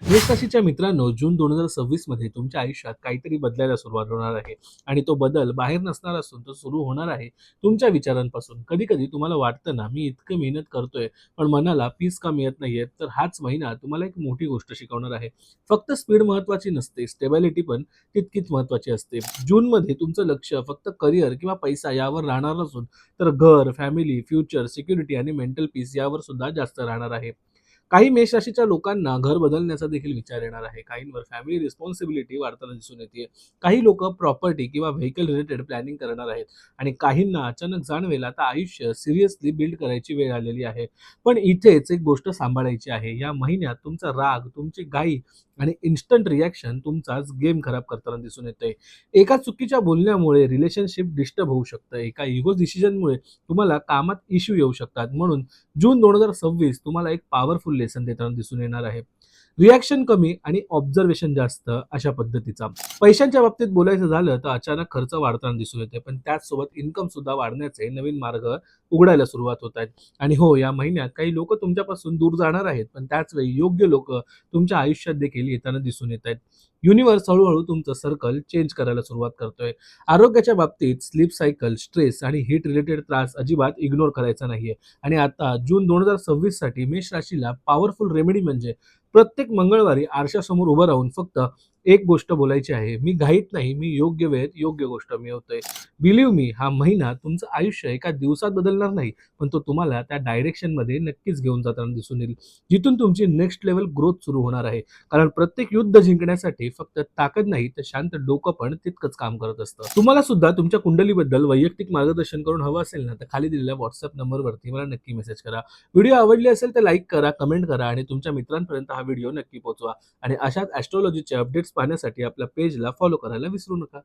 मेष राशीच्या मित्रांनो, जून 2026 मध्ये तुमच्या आयुष्यात काहीतरी बदलायला सुरुवात होणार आहे आणि तो बदल बाहेर नसणार असून तो सुरू होणार आहे तुमच्या विचारांपासून. कधी-कधी तुम्हाला वाटतं ना, मी इतकं मेहनत करतोय, पण मनाला पीस का मिळत नाहीये, तर हाच महिना तुम्हाला एक मोठी गोष्ट शिकवणार आहे. फक्त स्पीड महत्त्वाची नसते, स्टेबिलिटी पण तितकीच महत्त्वाची असते. जूनमध्ये तुमचं लक्ष फक्त करिअर किंवा पैसा यावर राहणार नसून, तर घर, फॅमिली, फ्युचर, सिक्युरिटी आणि मेंटल पीस यावर सुद्धा जास्त राहणार आहे. काही मेष राशीच्या लोकांना घर बदलण्याचा देखील विचार येणार आहे. काहींवर फॅमिली रिस्पॉन्सिबिलिटी वाढताना दिसून येते. काही लोकं प्रॉपर्टी किंवा व्हेइकल रिलेटेड प्लॅनिंग करणार आहेत आणि काहींना अचानक जाणवेल आता आयुष्य सिरियसली बिल्ड करायची वेळ आलेली आहे. पण इथेच एक गोष्ट सांभाळायची आहे. या महिन्यात तुमचा राग, तुमची घाई आणि इन्स्टंट रिएक्शन तुमचाच गेम खराब करताना दिसून येतंय. एका चुकीच्या बोलण्यामुळे रिलेशनशिप डिस्टर्ब होऊ शकतं. एका इगो डिसिजनमुळे तुम्हाला कामात इश्यू येऊ शकतात. म्हणून जून 2026 तुम्हाला एक पॉवरफुल लेसन देताना दिसून येणार आहे. रिॲक्शन कमी आणि ऑब्झर्वेशन जास्त अशा पद्धतीचा. पैशांच्या बाबतीत बोलायचं झालं तर अचानक खर्च वाढताना दिसून येते. पण त्याचसोबत इन्कम सुद्धा वाढण्याचे नवीन मार्ग उघडायला सुरुवात होत आहेत. आणि हो, या महिन्यात काही लोकं तुमच्यापासून दूर जाणार आहेत, पण त्याच वेळी योग्य लोकं तुमच्या आयुष्यात देखील येताना दिसून येत आहेत. युनिव्हर्स हळू तुमचं सर्कल चेंज करायला सुरुवात करतोय. आरोग्याच्या बाबतीत स्लीप सायकल, स्ट्रेस आणि हीट रिलेटेड त्रास अजिबात इग्नोर करायचा नाहीये. आणि आता जून 2026 साठी मेष राशीला पॉवरफुल रेमेडी म्हणजे प्रत्येक मंगळवारी आरशासमोर उभं राहून फक्त एक गोष्ट बोलायची आहे. मी घाईत नाही, मी योग्य वेळेत योग्य गोष्ट मिळवतोय. बिलीव्ह मी, हा महिना तुमचं आयुष्य एका दिवसात बदलणार नाही, पण तो तुम्हाला त्या डायरेक्शनमध्ये नक्कीच घेऊन जाताना दिसून येईल. जिथून तुमची नेक्स्ट लेव्हल ग्रोथ सुरू होणार आहे. कारण प्रत्येक युद्ध जिंकण्यासाठी फक्त ताकद नाही, तर शांत डोकं पण तितकंच काम करत असतं. तुम्हाला सुद्धा तुमच्या कुंडलीबद्दल वैयक्तिक मार्गदर्शन करून हवं असेल ना, तर खाली दिलेल्या WhatsApp नंबरवरती मला नक्की मेसेज करा. व्हिडिओ आवडली असेल तर लाईक करा, कमेंट करा आणि तुमच्या मित्रांपर्यंत हा व्हिडिओ नक्की पोहोचवा. आणि अशाच ॲस्ट्रोलॉजीचे अपडेट्स पाहण्यासाठी आपल्या पेजला फॉलो करायला विसरू नका.